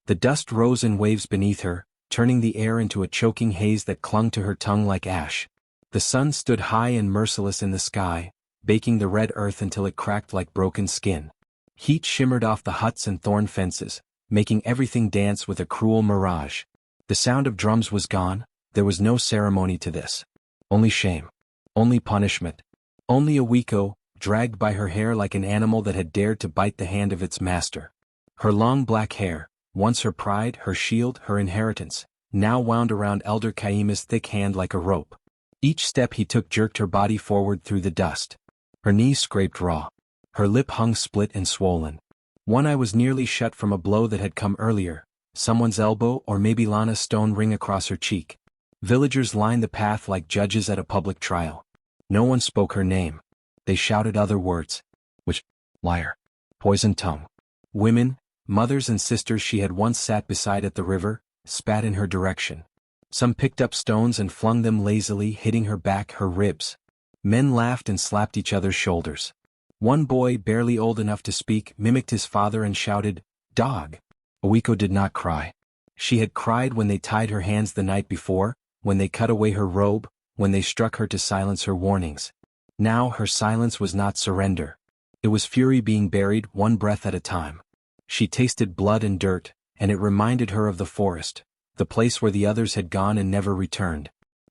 The dust rose in waves beneath her, turning the air into a choking haze that clung to her tongue like ash. The sun stood high and merciless in the sky, baking the red earth until it cracked like broken skin. Heat shimmered off the huts and thorn fences, making everything dance with a cruel mirage. The sound of drums was gone. There was no ceremony to this. Only shame. Only punishment. Only Awiko, dragged by her hair like an animal that had dared to bite the hand of its master. Her long black hair, once her pride, her shield, her inheritance, now wound around Elder Kaima's thick hand like a rope. Each step he took jerked her body forward through the dust. Her knees scraped raw. Her lip hung split and swollen. One eye was nearly shut from a blow that had come earlier, someone's elbow or maybe Lana's stone ring across her cheek. Villagers lined the path like judges at a public trial. No one spoke her name. They shouted other words. Witch, liar, poison tongue. Women, mothers and sisters she had once sat beside at the river, spat in her direction. Some picked up stones and flung them lazily, hitting her back, her ribs. Men laughed and slapped each other's shoulders. One boy, barely old enough to speak, mimicked his father and shouted, "Dog!" Awiko did not cry. She had cried when they tied her hands the night before, when they cut away her robe, when they struck her to silence her warnings. Now her silence was not surrender. It was fury being buried one breath at a time. She tasted blood and dirt, and it reminded her of the forest, the place where the others had gone and never returned.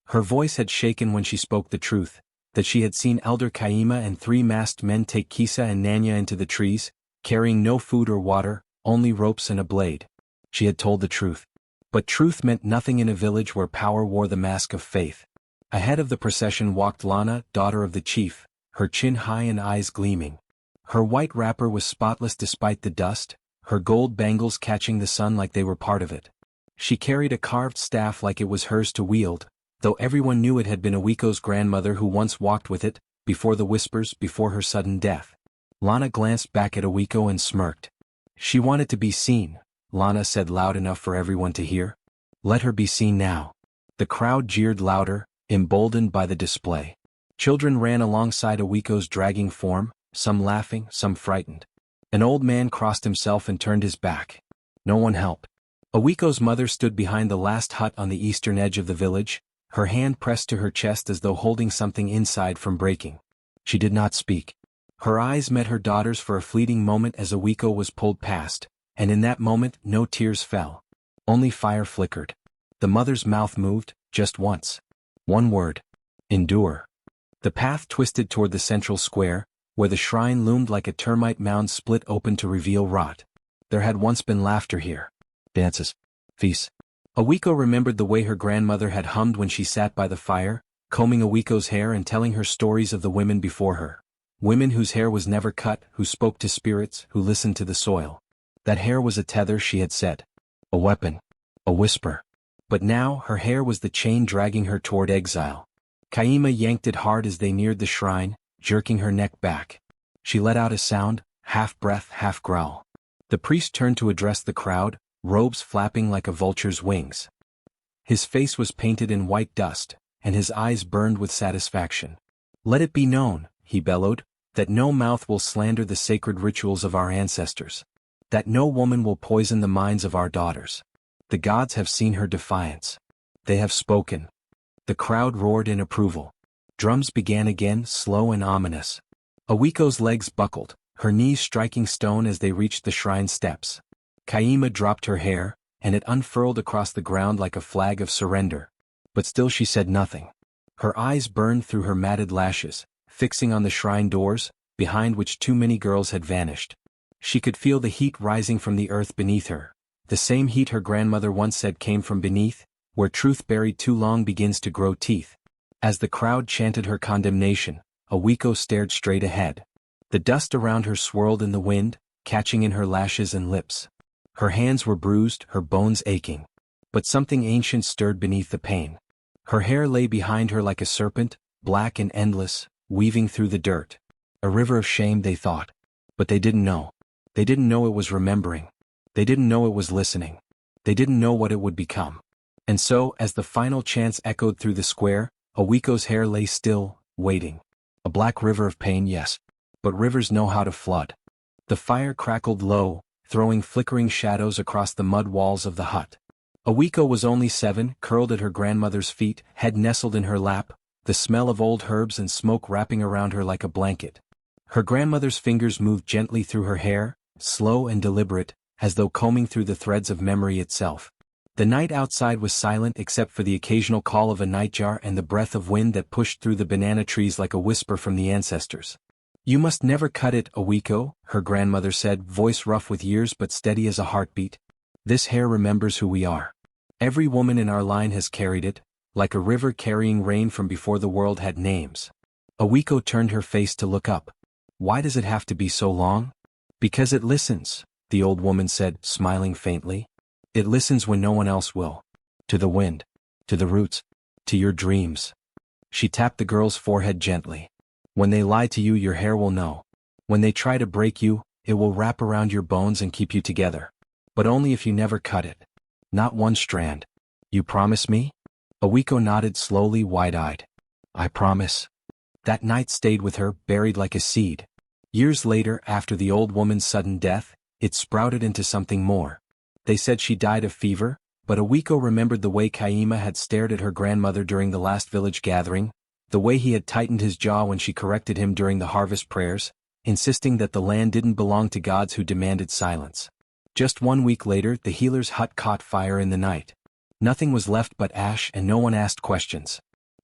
Her voice had shaken when she spoke the truth, that she had seen Elder Kaima and 3 masked men take Kisa and Nanya into the trees, carrying no food or water, only ropes and a blade. She had told the truth. But truth meant nothing in a village where power wore the mask of faith. Ahead of the procession walked Lana, daughter of the chief, her chin high and eyes gleaming. Her white wrapper was spotless despite the dust, her gold bangles catching the sun like they were part of it. She carried a carved staff like it was hers to wield, though everyone knew it had been Awiko's grandmother who once walked with it, before the whispers, before her sudden death. Lana glanced back at Awiko and smirked. She wanted to be seen, Lana said loud enough for everyone to hear. Let her be seen now. The crowd jeered louder, emboldened by the display. Children ran alongside Awiko's dragging form, some laughing, some frightened. An old man crossed himself and turned his back. No one helped. Awiko's mother stood behind the last hut on the eastern edge of the village, her hand pressed to her chest as though holding something inside from breaking. She did not speak. Her eyes met her daughter's for a fleeting moment as Awiko was pulled past, and in that moment no tears fell. Only fire flickered. The mother's mouth moved, just once. One word. Endure. The path twisted toward the central square, where the shrine loomed like a termite mound split open to reveal rot. There had once been laughter here. Dances. Feasts. Awiko remembered the way her grandmother had hummed when she sat by the fire, combing Awiko's hair and telling her stories of the women before her. Women whose hair was never cut, who spoke to spirits, who listened to the soil. That hair was a tether, she had said. A weapon. A whisper. But now her hair was the chain dragging her toward exile. Kaima yanked it hard as they neared the shrine, jerking her neck back. She let out a sound, half breath, half growl. The priest turned to address the crowd, robes flapping like a vulture's wings. His face was painted in white dust, and his eyes burned with satisfaction. Let it be known, he bellowed, that no mouth will slander the sacred rituals of our ancestors. That no woman will poison the minds of our daughters. The gods have seen her defiance. They have spoken. The crowd roared in approval. Drums began again, slow and ominous. Awiko's legs buckled, her knees striking stone as they reached the shrine steps. Kaima dropped her hair, and it unfurled across the ground like a flag of surrender. But still she said nothing. Her eyes burned through her matted lashes, fixing on the shrine doors, behind which too many girls had vanished. She could feel the heat rising from the earth beneath her, the same heat her grandmother once said came from beneath, where truth buried too long begins to grow teeth. As the crowd chanted her condemnation, Awiko stared straight ahead. The dust around her swirled in the wind, catching in her lashes and lips. Her hands were bruised, her bones aching. But something ancient stirred beneath the pain. Her hair lay behind her like a serpent, black and endless, weaving through the dirt. A river of shame, they thought. But they didn't know. They didn't know it was remembering. They didn't know it was listening. They didn't know what it would become. And so, as the final chants echoed through the square, Awiko's hair lay still, waiting. A black river of pain, yes. But rivers know how to flood. The fire crackled low, throwing flickering shadows across the mud walls of the hut. Awiko was only 7, curled at her grandmother's feet, head nestled in her lap, the smell of old herbs and smoke wrapping around her like a blanket. Her grandmother's fingers moved gently through her hair, slow and deliberate, as though combing through the threads of memory itself. The night outside was silent except for the occasional call of a nightjar and the breath of wind that pushed through the banana trees like a whisper from the ancestors. "You must never cut it, Awiko," her grandmother said, voice rough with years but steady as a heartbeat. "This hair remembers who we are. Every woman in our line has carried it, like a river carrying rain from before the world had names." Awiko turned her face to look up. "Why does it have to be so long?" "Because it listens," the old woman said, smiling faintly. "It listens when no one else will. To the wind. To the roots. To your dreams." She tapped the girl's forehead gently. "When they lie to you, your hair will know. When they try to break you, it will wrap around your bones and keep you together. But only if you never cut it. Not one strand. You promise me?" Awiko nodded slowly, wide-eyed. "I promise." That night stayed with her, buried like a seed. Years later, after the old woman's sudden death, it sprouted into something more. They said she died of fever, but Awiko remembered the way Kaima had stared at her grandmother during the last village gathering, the way he had tightened his jaw when she corrected him during the harvest prayers, insisting that the land didn't belong to gods who demanded silence. Just 1 week later, the healer's hut caught fire in the night. Nothing was left but ash and no one asked questions.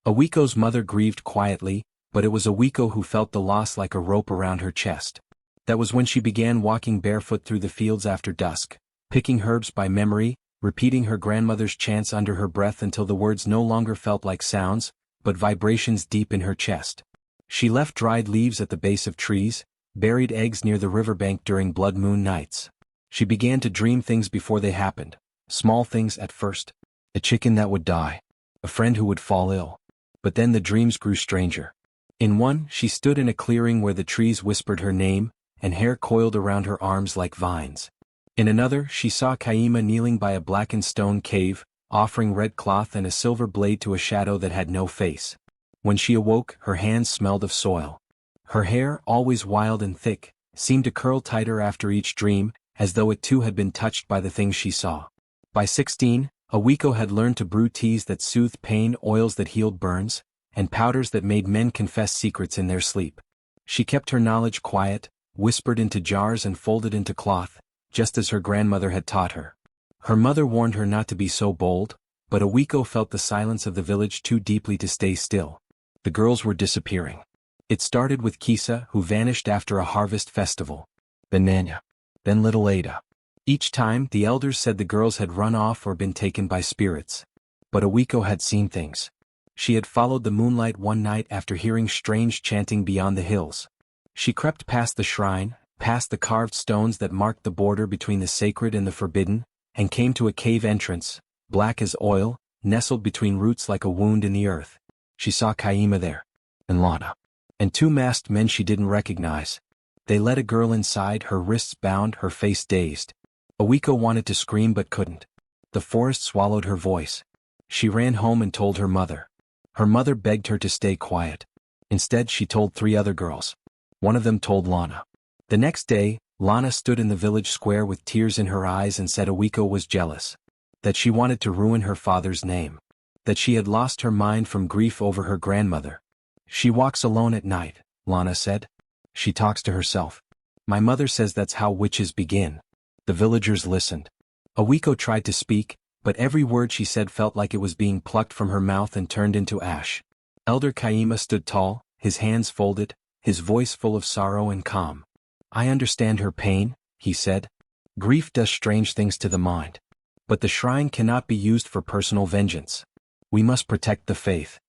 Awiko's mother grieved quietly, but it was Awiko who felt the loss like a rope around her chest. That was when she began walking barefoot through the fields after dusk, picking herbs by memory, repeating her grandmother's chants under her breath until the words no longer felt like sounds, but vibrations deep in her chest. She left dried leaves at the base of trees, buried eggs near the riverbank during blood moon nights. She began to dream things before they happened, small things at first. A chicken that would die. A friend who would fall ill. But then the dreams grew stranger. In one, she stood in a clearing where the trees whispered her name, and hair coiled around her arms like vines. In another, she saw Kaima kneeling by a blackened stone cave, offering red cloth and a silver blade to a shadow that had no face. When she awoke, her hands smelled of soil. Her hair, always wild and thick, seemed to curl tighter after each dream, as though it too had been touched by the things she saw. By 16, Awiko had learned to brew teas that soothed pain, oils that healed burns, and powders that made men confess secrets in their sleep. She kept her knowledge quiet, whispered into jars and folded into cloth, just as her grandmother had taught her. Her mother warned her not to be so bold, but Awiko felt the silence of the village too deeply to stay still. The girls were disappearing. It started with Kisa, who vanished after a harvest festival. Then Nanya. Then little Ada. Each time, the elders said the girls had run off or been taken by spirits. But Awiko had seen things. She had followed the moonlight one night after hearing strange chanting beyond the hills. She crept past the shrine, past the carved stones that marked the border between the sacred and the forbidden, and came to a cave entrance, black as oil, nestled between roots like a wound in the earth. She saw Kaima there. And Lana. And 2 masked men she didn't recognize. They led a girl inside, her wrists bound, her face dazed. Awiko wanted to scream but couldn't. The forest swallowed her voice. She ran home and told her mother. Her mother begged her to stay quiet. Instead, she told 3 other girls. One of them told Lana. The next day, Lana stood in the village square with tears in her eyes and said Awiko was jealous. That she wanted to ruin her father's name. That she had lost her mind from grief over her grandmother. She walks alone at night, Lana said. She talks to herself. My mother says that's how witches begin. The villagers listened. Awiko tried to speak, but every word she said felt like it was being plucked from her mouth and turned into ash. Elder Kaima stood tall, his hands folded, his voice full of sorrow and calm. I understand her pain, he said. Grief does strange things to the mind. But the shrine cannot be used for personal vengeance. We must protect the faith.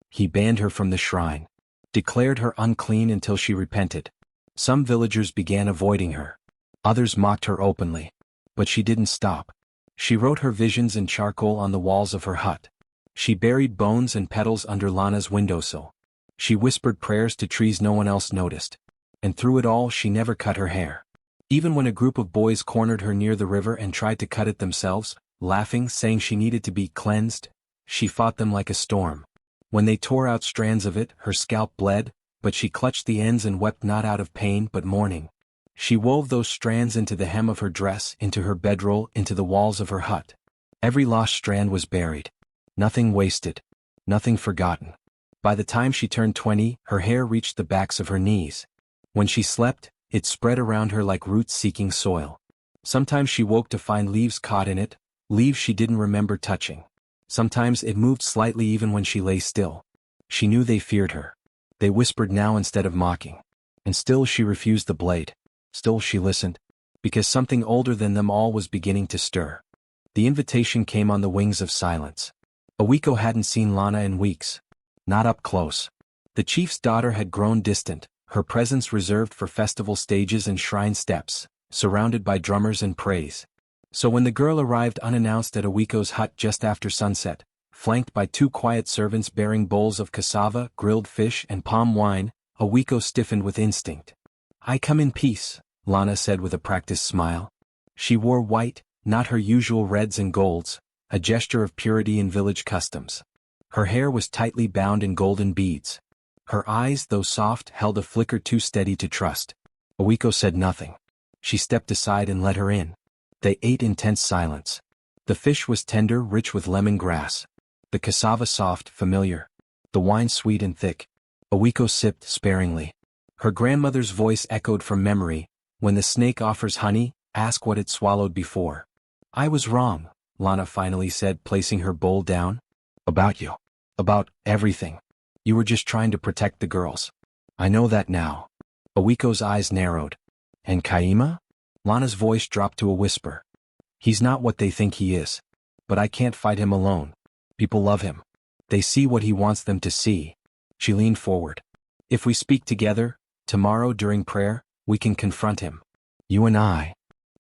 He banned her from the shrine. Declared her unclean until she repented. Some villagers began avoiding her. Others mocked her openly. But she didn't stop. She wrote her visions in charcoal on the walls of her hut. She buried bones and petals under Lana's windowsill. She whispered prayers to trees no one else noticed. And through it all she never cut her hair. Even when a group of boys cornered her near the river and tried to cut it themselves, laughing, saying she needed to be cleansed, she fought them like a storm. When they tore out strands of it, her scalp bled, but she clutched the ends and wept not out of pain but mourning. She wove those strands into the hem of her dress, into her bedroll, into the walls of her hut. Every lost strand was buried. Nothing wasted. Nothing forgotten. By the time she turned 20, her hair reached the backs of her knees. When she slept, it spread around her like roots seeking soil. Sometimes she woke to find leaves caught in it, leaves she didn't remember touching. Sometimes it moved slightly even when she lay still. She knew they feared her. They whispered now instead of mocking. And still she refused the blade. Still she listened. Because something older than them all was beginning to stir. The invitation came on the wings of silence. Awiko hadn't seen Lana in weeks. Not up close. The chief's daughter had grown distant, her presence reserved for festival stages and shrine steps, surrounded by drummers and praise. So when the girl arrived unannounced at Awiko's hut just after sunset, flanked by 2 quiet servants bearing bowls of cassava, grilled fish, and palm wine, Awiko stiffened with instinct. "I come in peace," Lana said with a practiced smile. She wore white, not her usual reds and golds, a gesture of purity in village customs. Her hair was tightly bound in golden beads. Her eyes, though soft, held a flicker too steady to trust. Awiko said nothing. She stepped aside and let her in. They ate in tense silence. The fish was tender, rich with lemongrass. The cassava soft, familiar. The wine sweet and thick. Awiko sipped sparingly. Her grandmother's voice echoed from memory. "When the snake offers honey, ask what it swallowed before." "I was wrong," Lana finally said, placing her bowl down. "About you. About everything. You were just trying to protect the girls. I know that now." Awiko's eyes narrowed. "And Kaima?" Lana's voice dropped to a whisper. "He's not what they think he is. But I can't fight him alone. People love him. They see what he wants them to see." She leaned forward. "If we speak together, tomorrow during prayer, we can confront him. You and I."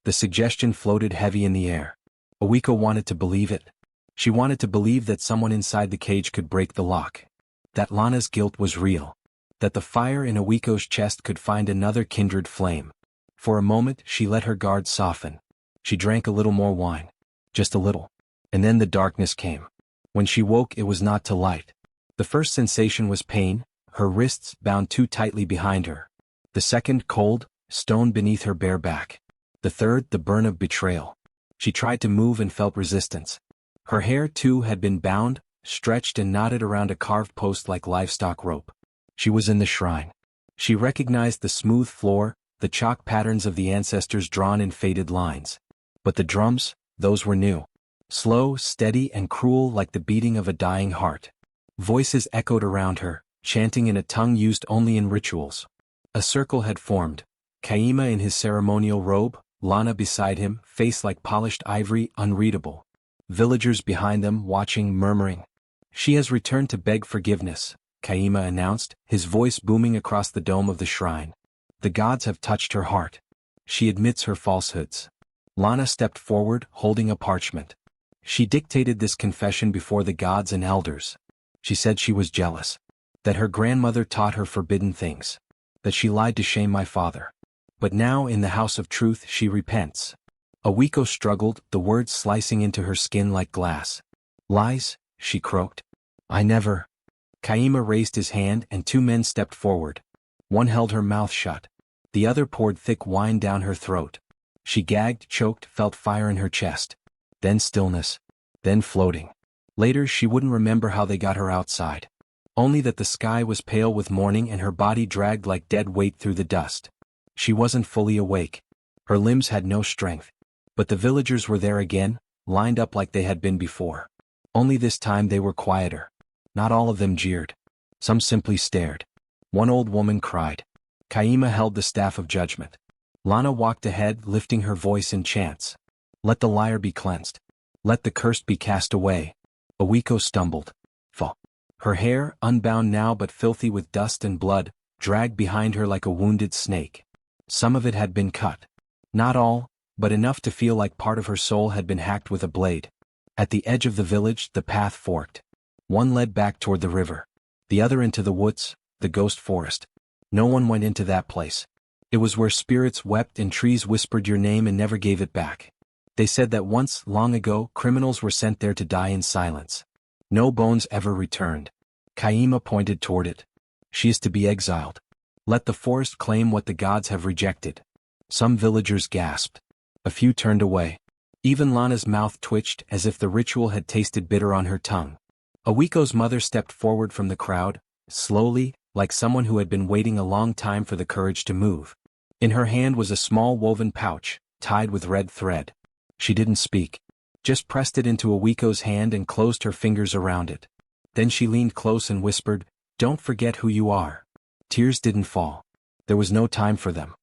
The suggestion floated heavy in the air. Awiko wanted to believe it. She wanted to believe that someone inside the cage could break the lock. That Lana's guilt was real. That the fire in Awiko's chest could find another kindred flame. For a moment she let her guard soften. She drank a little more wine. Just a little. And then the darkness came. When she woke it was not to light. The first sensation was pain, her wrists bound too tightly behind her. The second, cold, stone beneath her bare back. The third, the burn of betrayal. She tried to move and felt resistance. Her hair, too, had been bound, stretched and knotted around a carved post like livestock rope. She was in the shrine. She recognized the smooth floor, the chalk patterns of the ancestors drawn in faded lines. But the drums, those were new. Slow, steady, and cruel like the beating of a dying heart. Voices echoed around her, chanting in a tongue used only in rituals. A circle had formed. Kaima in his ceremonial robe, Lana beside him, face like polished ivory, unreadable. Villagers behind them, watching, murmuring. "She has returned to beg forgiveness," Kaima announced, his voice booming across the dome of the shrine. "The gods have touched her heart. She admits her falsehoods." Lana stepped forward, holding a parchment. She dictated this confession before the gods and elders. She said she was jealous. That her grandmother taught her forbidden things. That she lied to shame my father. But now in the house of truth she repents. Awiko struggled, the words slicing into her skin like glass. "Lies?" she croaked. "I never." Kaima raised his hand and 2 men stepped forward. One held her mouth shut. The other poured thick wine down her throat. She gagged, choked, felt fire in her chest. Then stillness. Then floating. Later she wouldn't remember how they got her outside. Only that the sky was pale with morning and her body dragged like dead weight through the dust. She wasn't fully awake. Her limbs had no strength. But the villagers were there again, lined up like they had been before. Only this time they were quieter. Not all of them jeered. Some simply stared. One old woman cried. Kaima held the staff of judgment. Lana walked ahead, lifting her voice in chants. "Let the liar be cleansed. Let the cursed be cast away." Awiko stumbled. Fall. Her hair, unbound now but filthy with dust and blood, dragged behind her like a wounded snake. Some of it had been cut. Not all, but enough to feel like part of her soul had been hacked with a blade. At the edge of the village, the path forked. One led back toward the river. The other into the woods, the ghost forest. No one went into that place. It was where spirits wept and trees whispered your name and never gave it back. They said that once, long ago, criminals were sent there to die in silence. No bones ever returned. Kaima pointed toward it. She is to be exiled. Let the forest claim what the gods have rejected. Some villagers gasped. A few turned away. Even Lana's mouth twitched as if the ritual had tasted bitter on her tongue. Awiko's mother stepped forward from the crowd, slowly, like someone who had been waiting a long time for the courage to move. In her hand was a small woven pouch, tied with red thread. She didn't speak. Just pressed it into Awiko's hand and closed her fingers around it. Then she leaned close and whispered, "Don't forget who you are." Tears didn't fall. There was no time for them.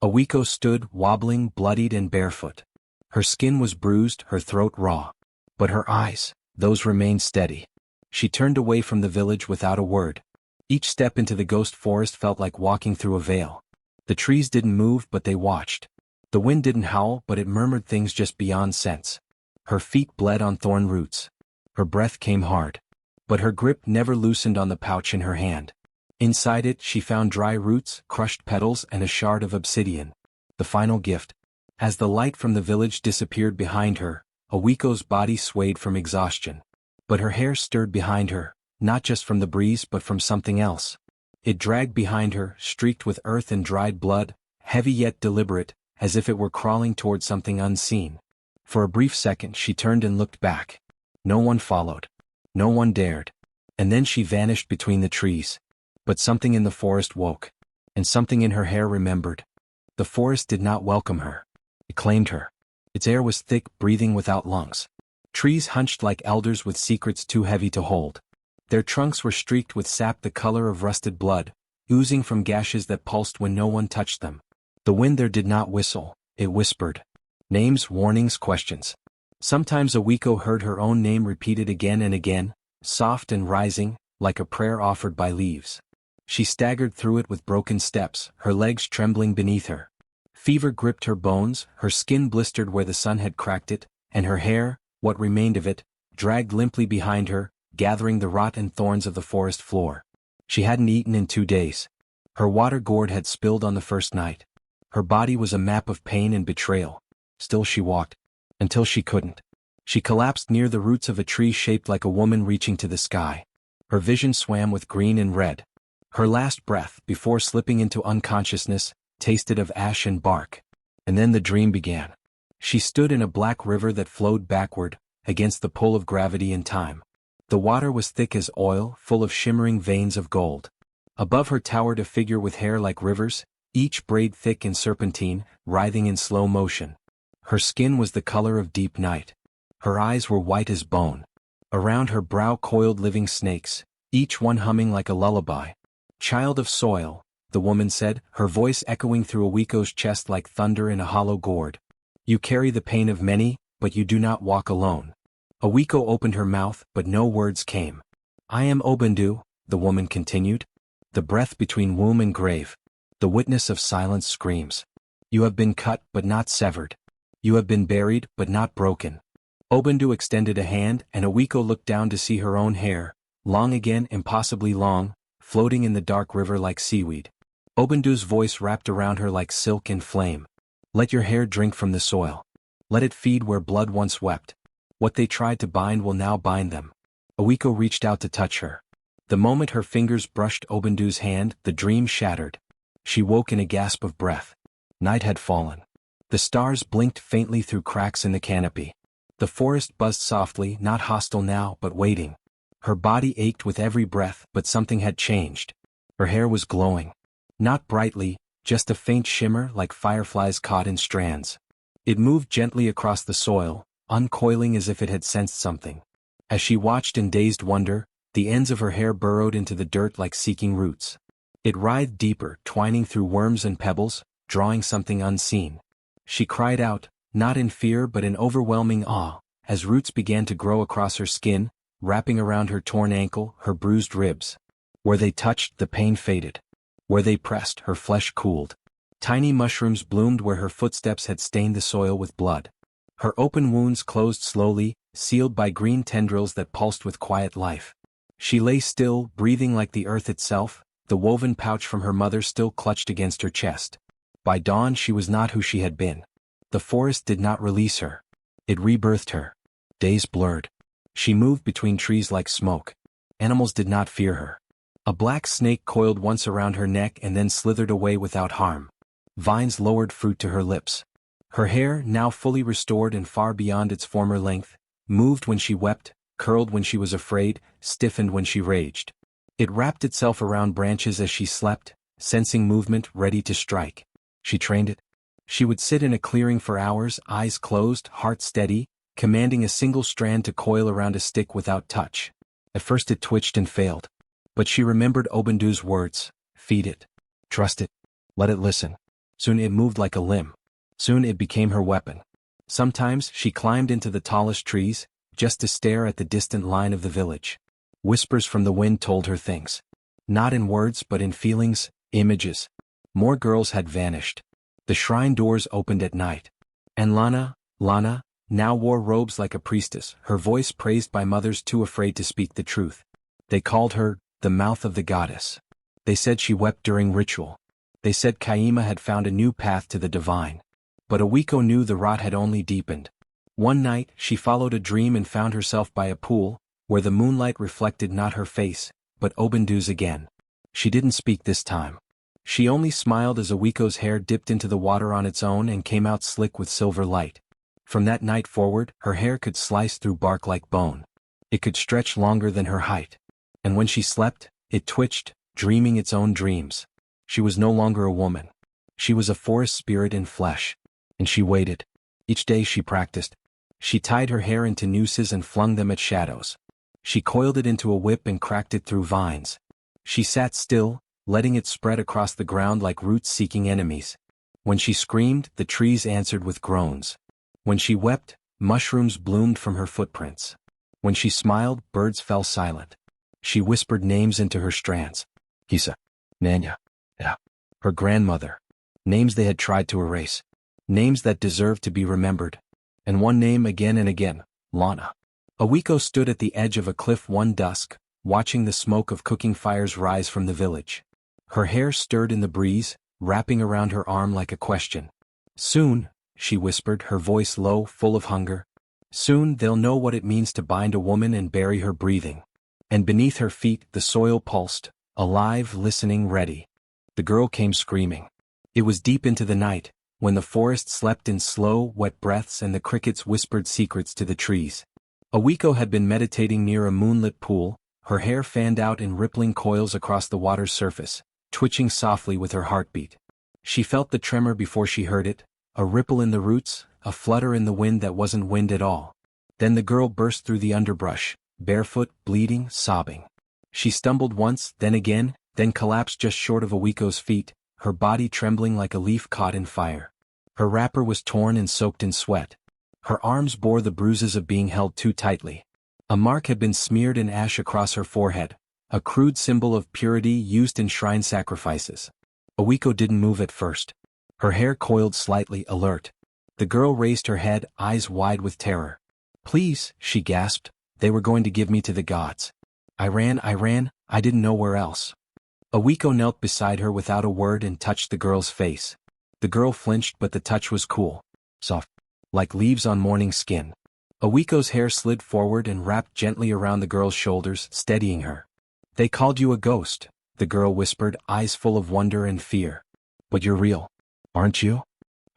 Awiko stood, wobbling, bloodied and barefoot. Her skin was bruised, her throat raw. But her eyes, those remained steady. She turned away from the village without a word. Each step into the ghost forest felt like walking through a veil. The trees didn't move, but they watched. The wind didn't howl, but it murmured things just beyond sense. Her feet bled on thorn roots. Her breath came hard. But her grip never loosened on the pouch in her hand. Inside it, she found dry roots, crushed petals, and a shard of obsidian. The final gift. As the light from the village disappeared behind her, Awiko's body swayed from exhaustion. But her hair stirred behind her, not just from the breeze but from something else. It dragged behind her, streaked with earth and dried blood, heavy yet deliberate, as if it were crawling toward something unseen. For a brief second she turned and looked back. No one followed. No one dared. And then she vanished between the trees. But something in the forest woke. And something in her hair remembered. The forest did not welcome her. It claimed her. Its air was thick, breathing without lungs. Trees hunched like elders with secrets too heavy to hold. Their trunks were streaked with sap the color of rusted blood, oozing from gashes that pulsed when no one touched them. The wind there did not whistle, it whispered. Names, warnings, questions. Sometimes Awiko heard her own name repeated again and again, soft and rising, like a prayer offered by leaves. She staggered through it with broken steps, her legs trembling beneath her. Fever gripped her bones, her skin blistered where the sun had cracked it, and her hair, what remained of it, dragged limply behind her, gathering the rot and thorns of the forest floor. She hadn't eaten in 2 days. Her water gourd had spilled on the first night. Her body was a map of pain and betrayal. Still she walked. Until she couldn't. She collapsed near the roots of a tree shaped like a woman reaching to the sky. Her vision swam with green and red. Her last breath, before slipping into unconsciousness, tasted of ash and bark. And then the dream began. She stood in a black river that flowed backward, against the pull of gravity and time. The water was thick as oil, full of shimmering veins of gold. Above her towered a figure with hair like rivers, each braid thick and serpentine, writhing in slow motion. Her skin was the color of deep night. Her eyes were white as bone. Around her brow coiled living snakes, each one humming like a lullaby. "Child of soil," the woman said, her voice echoing through Awiko's chest like thunder in a hollow gourd. "You carry the pain of many, but you do not walk alone." Awiko opened her mouth, but no words came. "I am Obendu," the woman continued. "The breath between womb and grave. The witness of silence screams. You have been cut, but not severed. You have been buried, but not broken." Obendu extended a hand, and Awiko looked down to see her own hair, long again, impossibly long, floating in the dark river like seaweed. Obendu's voice wrapped around her like silk and flame. "Let your hair drink from the soil. Let it feed where blood once wept. What they tried to bind will now bind them." Awiko reached out to touch her. The moment her fingers brushed Obendu's hand, the dream shattered. She woke in a gasp of breath. Night had fallen. The stars blinked faintly through cracks in the canopy. The forest buzzed softly, not hostile now, but waiting. Her body ached with every breath, but something had changed. Her hair was glowing. Not brightly, just a faint shimmer like fireflies caught in strands. It moved gently across the soil, uncoiling as if it had sensed something. As she watched in dazed wonder, the ends of her hair burrowed into the dirt like seeking roots. It writhed deeper, twining through worms and pebbles, drawing something unseen. She cried out, not in fear but in overwhelming awe, as roots began to grow across her skin, wrapping around her torn ankle, her bruised ribs. Where they touched, the pain faded. Where they pressed, her flesh cooled. Tiny mushrooms bloomed where her footsteps had stained the soil with blood. Her open wounds closed slowly, sealed by green tendrils that pulsed with quiet life. She lay still, breathing like the earth itself, the woven pouch from her mother still clutched against her chest. By dawn she was not who she had been. The forest did not release her. It rebirthed her. Days blurred. She moved between trees like smoke. Animals did not fear her. A black snake coiled once around her neck and then slithered away without harm. Vines lowered fruit to her lips. Her hair, now fully restored and far beyond its former length, moved when she wept, curled when she was afraid, stiffened when she raged. It wrapped itself around branches as she slept, sensing movement ready to strike. She trained it. She would sit in a clearing for hours, eyes closed, heart steady, commanding a single strand to coil around a stick without touch. At first it twitched and failed. But she remembered Obendu's words, feed it. Trust it. Let it listen. Soon it moved like a limb. Soon it became her weapon. Sometimes she climbed into the tallest trees, just to stare at the distant line of the village. Whispers from the wind told her things. Not in words but in feelings, images. More girls had vanished. The shrine doors opened at night. And Lana, now wore robes like a priestess, her voice praised by mothers too afraid to speak the truth. They called her, the mouth of the goddess. They said she wept during ritual. They said Kaima had found a new path to the divine. But Awiko knew the rot had only deepened. One night, she followed a dream and found herself by a pool, where the moonlight reflected not her face, but Obendu's again. She didn't speak this time. She only smiled as Awiko's hair dipped into the water on its own and came out slick with silver light. From that night forward, her hair could slice through bark like bone. It could stretch longer than her height. And when she slept, it twitched, dreaming its own dreams. She was no longer a woman. She was a forest spirit in flesh. And she waited. Each day she practiced. She tied her hair into nooses and flung them at shadows. She coiled it into a whip and cracked it through vines. She sat still, letting it spread across the ground like roots seeking enemies. When she screamed, the trees answered with groans. When she wept, mushrooms bloomed from her footprints. When she smiled, birds fell silent. She whispered names into her strands. Hisa. Nanya. Yeah. Her grandmother. Names they had tried to erase. Names that deserved to be remembered. And one name again and again, Lana. Awiko stood at the edge of a cliff one dusk, watching the smoke of cooking fires rise from the village. Her hair stirred in the breeze, wrapping around her arm like a question. Soon, she whispered, her voice low, full of hunger. Soon they'll know what it means to bind a woman and bury her breathing. And beneath her feet the soil pulsed, alive, listening, ready. The girl came screaming. It was deep into the night, when the forest slept in slow, wet breaths and the crickets whispered secrets to the trees. Awiko had been meditating near a moonlit pool, her hair fanned out in rippling coils across the water's surface, twitching softly with her heartbeat. She felt the tremor before she heard it, a ripple in the roots, a flutter in the wind that wasn't wind at all. Then the girl burst through the underbrush, barefoot, bleeding, sobbing. She stumbled once, then again, then collapsed just short of Awiko's feet, her body trembling like a leaf caught in fire. Her wrapper was torn and soaked in sweat. Her arms bore the bruises of being held too tightly. A mark had been smeared in ash across her forehead, a crude symbol of purity used in shrine sacrifices. Awiko didn't move at first. Her hair coiled slightly, alert. The girl raised her head, eyes wide with terror. Please, she gasped, they were going to give me to the gods. I ran, I didn't know where else. Awiko knelt beside her without a word and touched the girl's face. The girl flinched but the touch was cool, soft, like leaves on morning skin. Awiko's hair slid forward and wrapped gently around the girl's shoulders, steadying her. They called you a ghost, the girl whispered, eyes full of wonder and fear. But you're real, aren't you?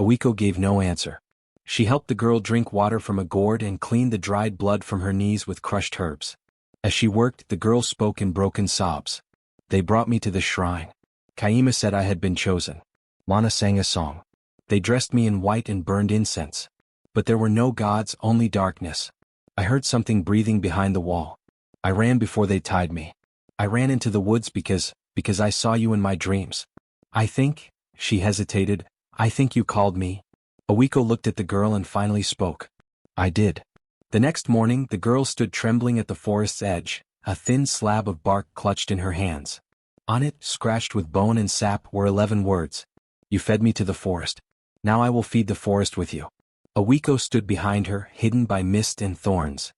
Awiko gave no answer. She helped the girl drink water from a gourd and cleaned the dried blood from her knees with crushed herbs. As she worked, the girl spoke in broken sobs. They brought me to the shrine. Kaima said I had been chosen. Lana sang a song. They dressed me in white and burned incense. But there were no gods, only darkness. I heard something breathing behind the wall. I ran before they tied me. I ran into the woods because I saw you in my dreams. I think, she hesitated, I think you called me. Awiko looked at the girl and finally spoke. I did. The next morning, the girl stood trembling at the forest's edge, a thin slab of bark clutched in her hands. On it, scratched with bone and sap, were 11 words. You fed me to the forest. Now I will feed the forest with you. Awiko stood behind her, hidden by mist and thorns.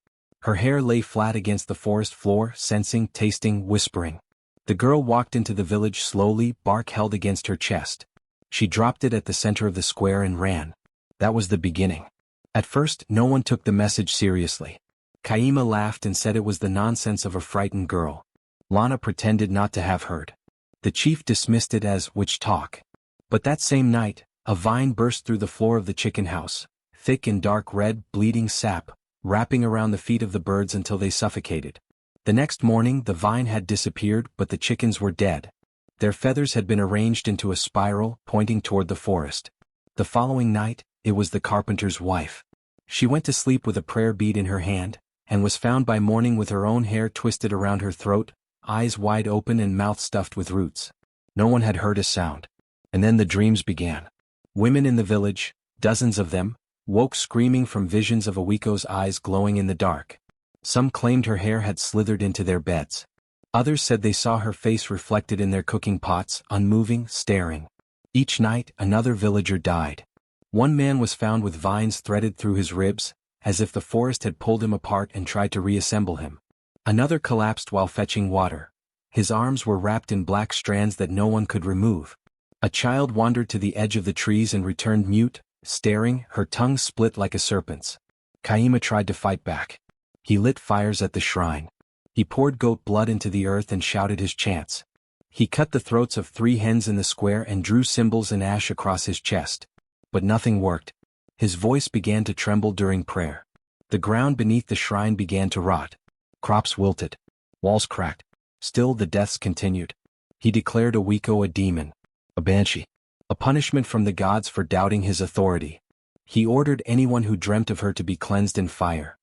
Her hair lay flat against the forest floor, sensing, tasting, whispering. The girl walked into the village slowly, bark held against her chest. She dropped it at the center of the square and ran. That was the beginning. At first, no one took the message seriously. Kaima laughed and said it was the nonsense of a frightened girl. Lana pretended not to have heard. The chief dismissed it as witch talk. But that same night, a vine burst through the floor of the chicken house, thick and dark red, bleeding sap, wrapping around the feet of the birds until they suffocated. The next morning the vine had disappeared, but the chickens were dead. Their feathers had been arranged into a spiral, pointing toward the forest. The following night, it was the carpenter's wife. She went to sleep with a prayer bead in her hand, and was found by morning with her own hair twisted around her throat, eyes wide open and mouth stuffed with roots. No one had heard a sound. And then the dreams began. Women in the village, dozens of them, woke screaming from visions of Awiko's eyes glowing in the dark. Some claimed her hair had slithered into their beds. Others said they saw her face reflected in their cooking pots, unmoving, staring. Each night, another villager died. One man was found with vines threaded through his ribs, as if the forest had pulled him apart and tried to reassemble him. Another collapsed while fetching water. His arms were wrapped in black strands that no one could remove. A child wandered to the edge of the trees and returned mute, staring, her tongue split like a serpent's. Kaima tried to fight back. He lit fires at the shrine. He poured goat blood into the earth and shouted his chants. He cut the throats of 3 hens in the square and drew symbols in ash across his chest. But nothing worked. His voice began to tremble during prayer. The ground beneath the shrine began to rot. Crops wilted. Walls cracked. Still the deaths continued. He declared Awiko a demon. A banshee. A punishment from the gods for doubting his authority. He ordered anyone who dreamt of her to be cleansed in fire.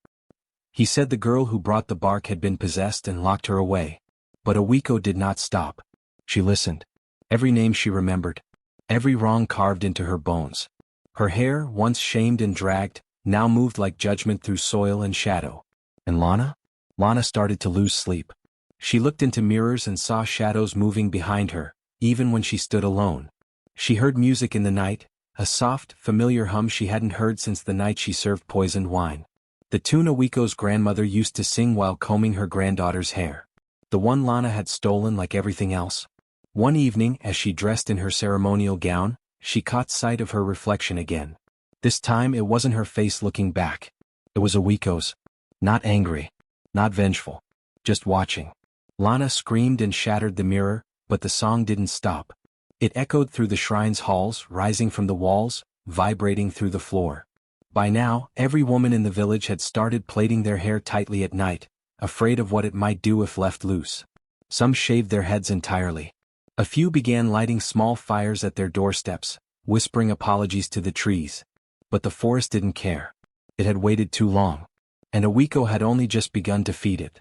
He said the girl who brought the bark had been possessed and locked her away. But Awiko did not stop. She listened. Every name she remembered. Every wrong carved into her bones. Her hair, once shamed and dragged, now moved like judgment through soil and shadow. And Lana? Lana started to lose sleep. She looked into mirrors and saw shadows moving behind her, even when she stood alone. She heard music in the night, a soft, familiar hum she hadn't heard since the night she served poisoned wine. The tune Awiko's grandmother used to sing while combing her granddaughter's hair. The one Lana had stolen like everything else. One evening, as she dressed in her ceremonial gown, she caught sight of her reflection again. This time it wasn't her face looking back. It was Awiko's. Not angry. Not vengeful. Just watching. Lana screamed and shattered the mirror, but the song didn't stop. It echoed through the shrine's halls, rising from the walls, vibrating through the floor. By now, every woman in the village had started plaiting their hair tightly at night, afraid of what it might do if left loose. Some shaved their heads entirely. A few began lighting small fires at their doorsteps, whispering apologies to the trees. But the forest didn't care. It had waited too long. And Awiko had only just begun to feed it.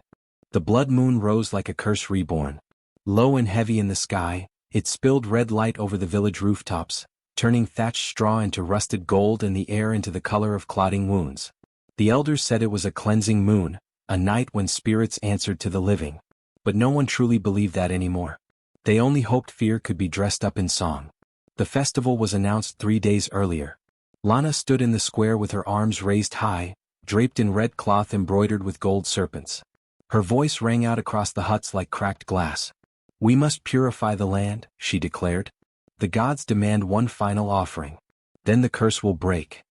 The blood moon rose like a curse reborn. Low and heavy in the sky, it spilled red light over the village rooftops, turning thatched straw into rusted gold and the air into the color of clotting wounds. The elders said it was a cleansing moon, a night when spirits answered to the living. But no one truly believed that anymore. They only hoped fear could be dressed up in song. The festival was announced 3 days earlier. Lana stood in the square with her arms raised high, draped in red cloth embroidered with gold serpents. Her voice rang out across the huts like cracked glass. "We must purify the land," she declared. "The gods demand one final offering. Then the curse will break."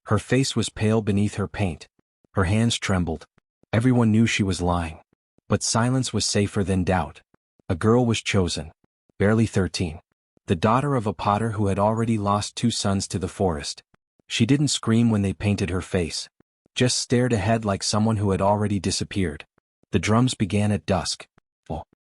Her face was pale beneath her paint. Her hands trembled. Everyone knew she was lying. But silence was safer than doubt. A girl was chosen. Barely 13. The daughter of a potter who had already lost 2 sons to the forest. She didn't scream when they painted her face. Just stared ahead like someone who had already disappeared. The drums began at dusk.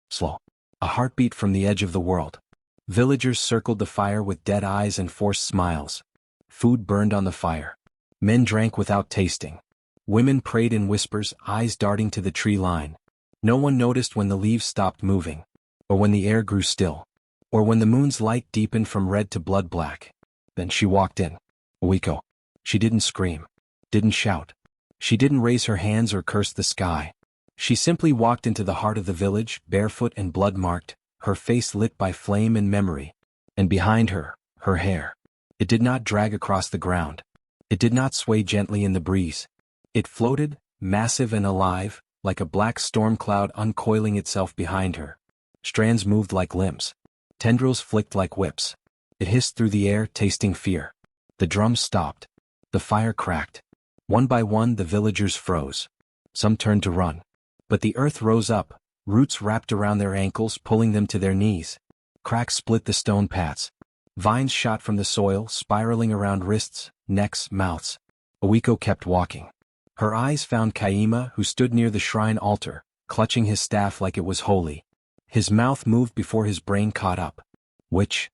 Slow. A heartbeat from the edge of the world. Villagers circled the fire with dead eyes and forced smiles. Food burned on the fire. Men drank without tasting. Women prayed in whispers, eyes darting to the tree line. No one noticed when the leaves stopped moving. Or when the air grew still. Or when the moon's light deepened from red to blood black. Then she walked in. Awiko. She didn't scream. Didn't shout. She didn't raise her hands or curse the sky. She simply walked into the heart of the village, barefoot and blood-marked, her face lit by flame and memory. And behind her, her hair. It did not drag across the ground. It did not sway gently in the breeze. It floated, massive and alive, like a black storm cloud uncoiling itself behind her. Strands moved like limbs. Tendrils flicked like whips. It hissed through the air, tasting fear. The drums stopped. The fire cracked. One by one the villagers froze. Some turned to run. But the earth rose up, roots wrapped around their ankles pulling them to their knees. Cracks split the stone paths. Vines shot from the soil, spiraling around wrists, necks, mouths. Awiko kept walking. Her eyes found Kaima, who stood near the shrine altar, clutching his staff like it was holy. His mouth moved before his brain caught up. Which?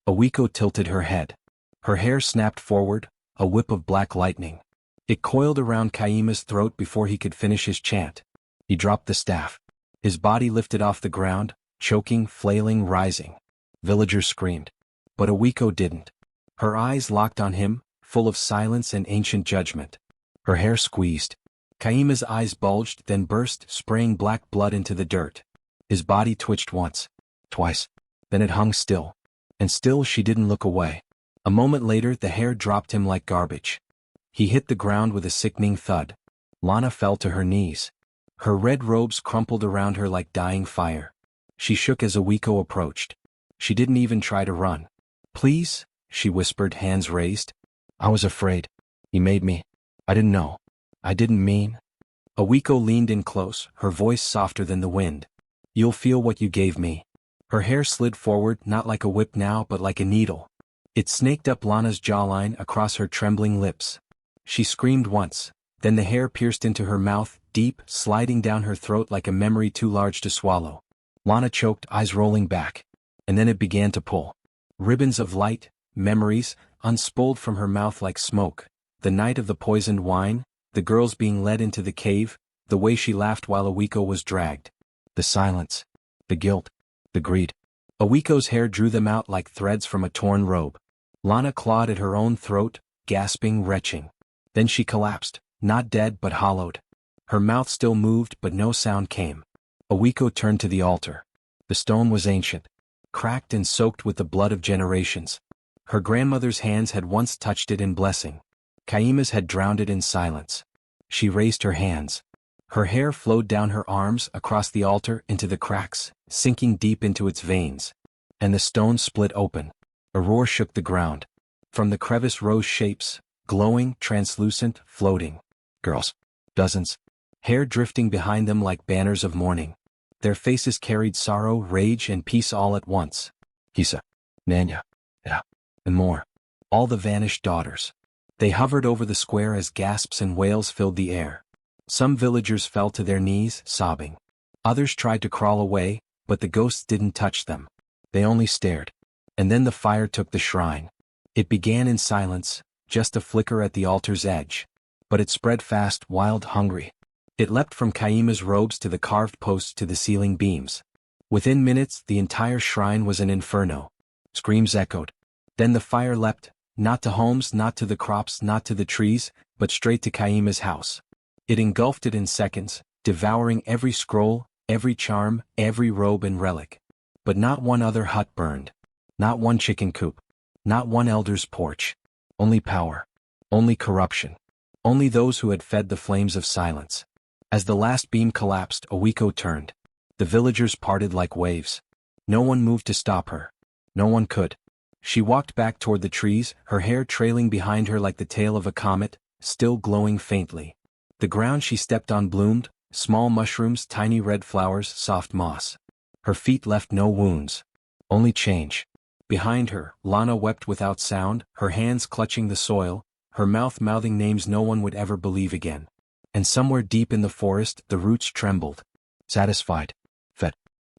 Awiko tilted her head. Her hair snapped forward, a whip of black lightning. It coiled around Kaima's throat before he could finish his chant. He dropped the staff. His body lifted off the ground, choking, flailing, rising. Villagers screamed. But Awiko didn't. Her eyes locked on him, full of silence and ancient judgment. Her hair squeezed. Kaima's eyes bulged, then burst, spraying black blood into the dirt. His body twitched once, twice. Then it hung still. And still she didn't look away. A moment later the hair dropped him like garbage. He hit the ground with a sickening thud. Lana fell to her knees. Her red robes crumpled around her like dying fire. She shook as Awiko approached. She didn't even try to run. "Please," she whispered, hands raised. "I was afraid. He made me. I didn't know. I didn't mean." Awiko leaned in close, her voice softer than the wind. "You'll feel what you gave me." Her hair slid forward, not like a whip now but like a needle. It snaked up Lana's jawline, across her trembling lips. She screamed once, then the hair pierced into her mouth, deep, sliding down her throat like a memory too large to swallow. Lana choked, eyes rolling back. And then it began to pull. Ribbons of light, memories, unspooled from her mouth like smoke. The night of the poisoned wine, the girls being led into the cave, the way she laughed while Awiko was dragged. The silence. The guilt. The greed. Awiko's hair drew them out like threads from a torn robe. Lana clawed at her own throat, gasping, retching. Then she collapsed, not dead but hollowed. Her mouth still moved but no sound came. Awiko turned to the altar. The stone was ancient, cracked and soaked with the blood of generations. Her grandmother's hands had once touched it in blessing. Kaima's had drowned it in silence. She raised her hands. Her hair flowed down her arms, across the altar, into the cracks, sinking deep into its veins. And the stone split open. A roar shook the ground. From the crevice rose shapes, glowing, translucent, floating. Girls. Dozens. Hair drifting behind them like banners of mourning. Their faces carried sorrow, rage, and peace all at once. Hisa. Nanya. Yeah. And more. All the vanished daughters. They hovered over the square as gasps and wails filled the air. Some villagers fell to their knees, sobbing. Others tried to crawl away, but the ghosts didn't touch them. They only stared. And then the fire took the shrine. It began in silence, just a flicker at the altar's edge. But it spread fast, wild, hungry. It leapt from Kaima's robes to the carved posts to the ceiling beams. Within minutes, the entire shrine was an inferno. Screams echoed. Then the fire leapt, not to homes, not to the crops, not to the trees, but straight to Kaima's house. It engulfed it in seconds, devouring every scroll, every charm, every robe and relic. But not one other hut burned. Not one chicken coop. Not one elder's porch. Only power. Only corruption. Only those who had fed the flames of silence. As the last beam collapsed, Awiko turned. The villagers parted like waves. No one moved to stop her. No one could. She walked back toward the trees, her hair trailing behind her like the tail of a comet, still glowing faintly. The ground she stepped on bloomed, small mushrooms, tiny red flowers, soft moss. Her feet left no wounds. Only change. Behind her, Lana wept without sound, her hands clutching the soil, her mouth mouthing names no one would ever believe again. And somewhere deep in the forest, the roots trembled. Satisfied. Fed.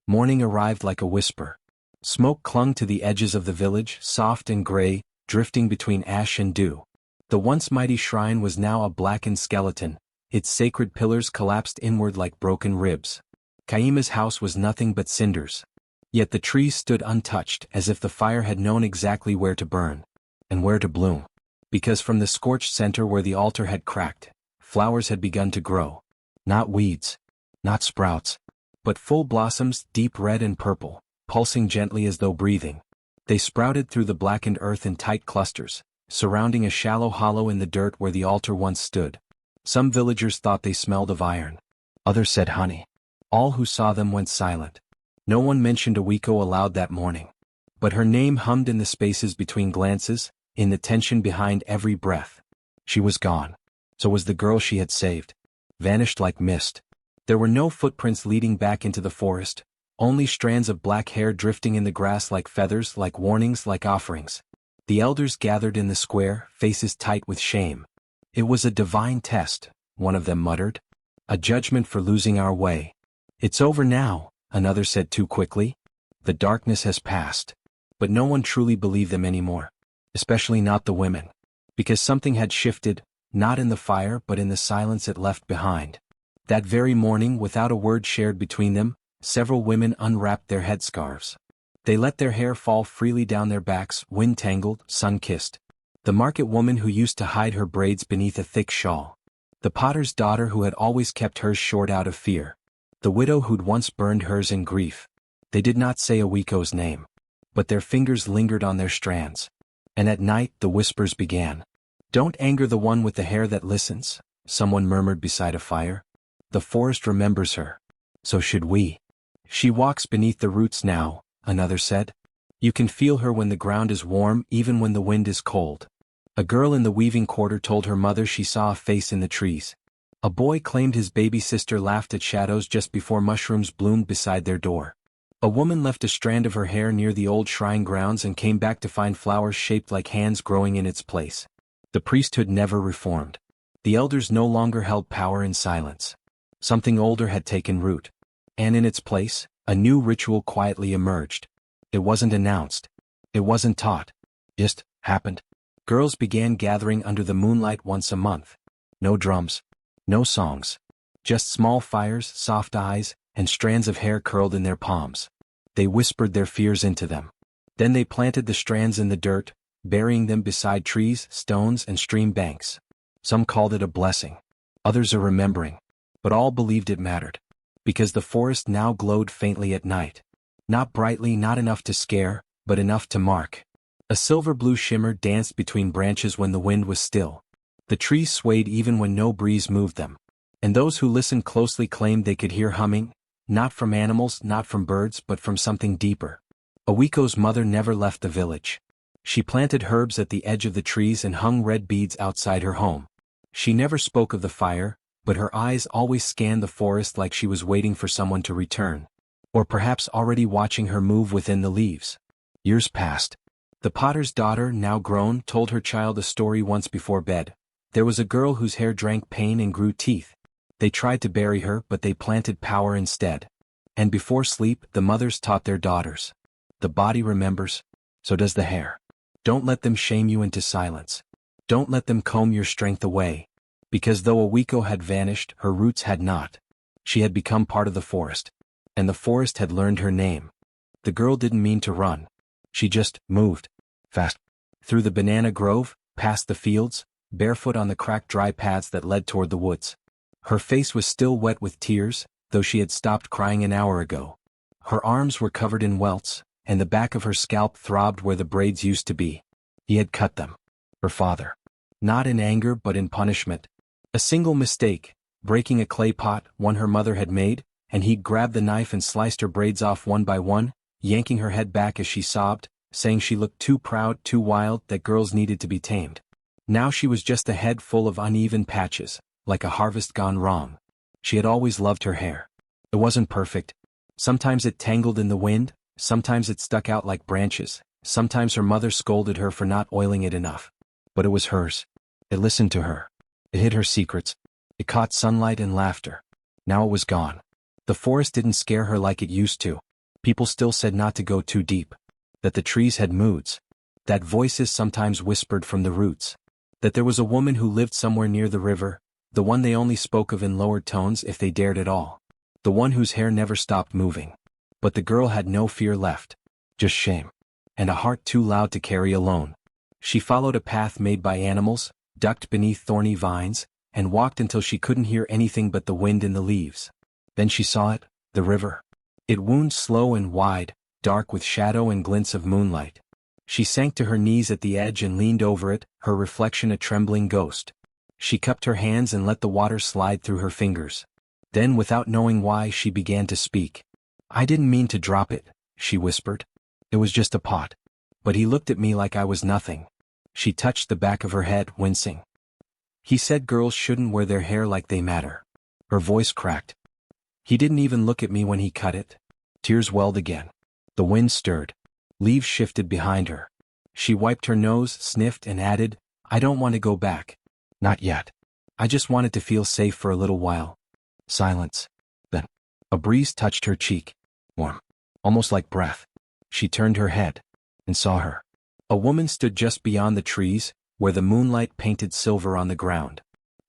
Morning arrived like a whisper. Smoke clung to the edges of the village, soft and gray, drifting between ash and dew. The once mighty shrine was now a blackened skeleton, its sacred pillars collapsed inward like broken ribs. Kaima's house was nothing but cinders. Yet the trees stood untouched, as if the fire had known exactly where to burn. And where to bloom. Because from the scorched center where the altar had cracked, flowers had begun to grow. Not weeds. Not sprouts. But full blossoms, deep red and purple, pulsing gently as though breathing. They sprouted through the blackened earth in tight clusters, surrounding a shallow hollow in the dirt where the altar once stood. Some villagers thought they smelled of iron. Others said honey. All who saw them went silent. No one mentioned Awiko aloud that morning. But her name hummed in the spaces between glances, in the tension behind every breath. She was gone. So was the girl she had saved. Vanished like mist. There were no footprints leading back into the forest, Only strands of black hair drifting in the grass like feathers, like warnings, like offerings. The elders gathered in the square, faces tight with shame. It was a divine test, one of them muttered. A judgment for losing our way. It's over now, another said too quickly. The darkness has passed. But no one truly believed them anymore. Especially not the women. Because something had shifted, not in the fire but in the silence it left behind. That very morning, without a word shared between them, several women unwrapped their headscarves. They let their hair fall freely down their backs, wind-tangled, sun-kissed. The market woman who used to hide her braids beneath a thick shawl. The potter's daughter who had always kept hers short out of fear. The widow who'd once burned hers in grief. They did not say Awiko's name. But their fingers lingered on their strands. And at night the whispers began. "Don't anger the one with the hair that listens," someone murmured beside a fire. "The forest remembers her. So should we." "She walks beneath the roots now," another said. "You can feel her when the ground is warm, even when the wind is cold." A girl in the weaving quarter told her mother she saw a face in the trees. A boy claimed his baby sister laughed at shadows just before mushrooms bloomed beside their door. A woman left a strand of her hair near the old shrine grounds and came back to find flowers shaped like hands growing in its place. The priesthood never reformed. The elders no longer held power in silence. Something older had taken root. And in its place, a new ritual quietly emerged. It wasn't announced. It wasn't taught. Just happened. Girls began gathering under the moonlight once a month. No drums. No songs. Just small fires, soft eyes, and strands of hair curled in their palms. They whispered their fears into them. Then they planted the strands in the dirt, burying them beside trees, stones, and stream banks. Some called it a blessing. Others a remembering. But all believed it mattered. Because the forest now glowed faintly at night. Not brightly, not enough to scare, but enough to mark. A silver-blue shimmer danced between branches when the wind was still. The trees swayed even when no breeze moved them. And those who listened closely claimed they could hear humming, not from animals, not from birds, but from something deeper. Awiko's mother never left the village. She planted herbs at the edge of the trees and hung red beads outside her home. She never spoke of the fire, but her eyes always scanned the forest like she was waiting for someone to return. Or perhaps already watching her move within the leaves. Years passed. The potter's daughter, now grown, told her child a story once before bed. There was a girl whose hair drank pain and grew teeth. They tried to bury her, but they planted power instead. And before sleep, the mothers taught their daughters. The body remembers, so does the hair. Don't let them shame you into silence. Don't let them comb your strength away. Because though Awiko had vanished, her roots had not. She had become part of the forest. And the forest had learned her name. The girl didn't mean to run. She just moved. Fast. Through the banana grove, past the fields, barefoot on the cracked dry paths that led toward the woods. Her face was still wet with tears, though she had stopped crying an hour ago. Her arms were covered in welts, and the back of her scalp throbbed where the braids used to be. He had cut them. Her father. Not in anger but in punishment. A single mistake, breaking a clay pot, one her mother had made, and he'd grabbed the knife and sliced her braids off one by one, yanking her head back as she sobbed, saying she looked too proud, too wild, that girls needed to be tamed. Now she was just a head full of uneven patches, like a harvest gone wrong. She had always loved her hair. It wasn't perfect. Sometimes it tangled in the wind, sometimes it stuck out like branches, sometimes her mother scolded her for not oiling it enough. But it was hers. It listened to her. It hid her secrets. It caught sunlight and laughter. Now it was gone. The forest didn't scare her like it used to. People still said not to go too deep. That the trees had moods. That voices sometimes whispered from the roots. That there was a woman who lived somewhere near the river, the one they only spoke of in lowered tones if they dared at all. The one whose hair never stopped moving. But the girl had no fear left. Just shame. And a heart too loud to carry alone. She followed a path made by animals, ducked beneath thorny vines, and walked until she couldn't hear anything but the wind in the leaves. Then she saw it, the river. It wound slow and wide, dark with shadow and glints of moonlight. She sank to her knees at the edge and leaned over it, her reflection a trembling ghost. She cupped her hands and let the water slide through her fingers. Then, without knowing why, she began to speak. "I didn't mean to drop it," she whispered. "It was just a pot." But he looked at me like I was nothing. She touched the back of her head, wincing. "He said girls shouldn't wear their hair like they matter." Her voice cracked. "He didn't even look at me when he cut it. Tears welled again. The wind stirred. Leaves shifted behind her. She wiped her nose, sniffed, and added, "I don't want to go back. Not yet. I just wanted to feel safe for a little while." Silence. Then, a breeze touched her cheek. Warm. Almost like breath. She turned her head. And saw her. A woman stood just beyond the trees, where the moonlight painted silver on the ground.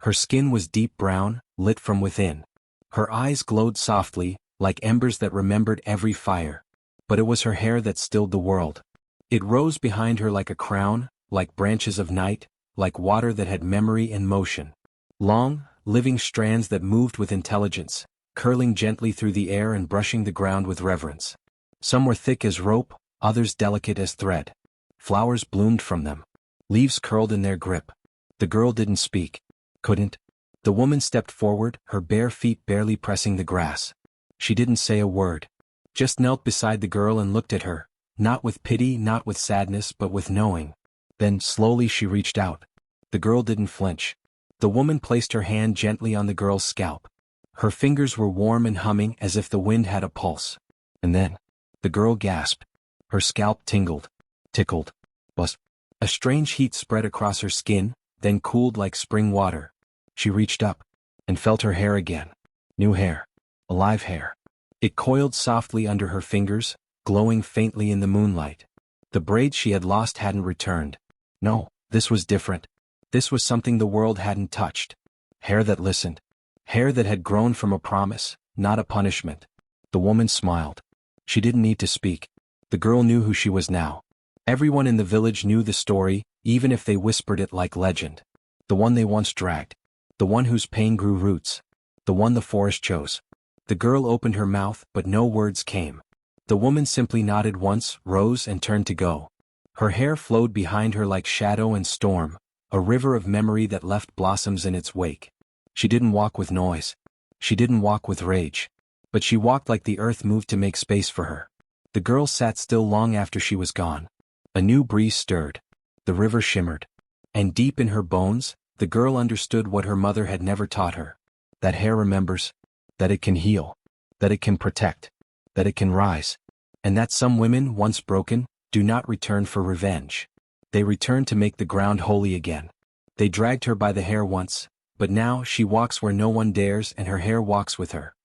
Her skin was deep brown, lit from within. Her eyes glowed softly, like embers that remembered every fire. But it was her hair that stilled the world. It rose behind her like a crown, like branches of night, like water that had memory and motion. Long, living strands that moved with intelligence, curling gently through the air and brushing the ground with reverence. Some were thick as rope, others delicate as thread. Flowers bloomed from them. Leaves curled in their grip. The girl didn't speak. Couldn't. The woman stepped forward, her bare feet barely pressing the grass. She didn't say a word. Just knelt beside the girl and looked at her, not with pity, not with sadness, but with knowing. Then, slowly she reached out. The girl didn't flinch. The woman placed her hand gently on the girl's scalp. Her fingers were warm and humming as if the wind had a pulse. And then, the girl gasped. Her scalp tingled. Tickled. Bust. A strange heat spread across her skin, then cooled like spring water. She reached up. And felt her hair again. New hair. Alive hair. It coiled softly under her fingers, glowing faintly in the moonlight. The braids she had lost hadn't returned. No, this was different. This was something the world hadn't touched. Hair that listened. Hair that had grown from a promise, not a punishment. The woman smiled. She didn't need to speak. The girl knew who she was now. Everyone in the village knew the story, even if they whispered it like legend. The one they once dragged. The one whose pain grew roots. The one the forest chose. The girl opened her mouth, but no words came. The woman simply nodded once, rose, and turned to go. Her hair flowed behind her like shadow and storm, a river of memory that left blossoms in its wake. She didn't walk with noise. She didn't walk with rage. But she walked like the earth moved to make space for her. The girl sat still long after she was gone. A new breeze stirred. The river shimmered. And deep in her bones, the girl understood what her mother had never taught her. That hair remembers. That it can heal. That it can protect. That it can rise. And that some women, once broken, do not return for revenge. They return to make the ground holy again. They dragged her by the hair once, but now she walks where no one dares and her hair walks with her.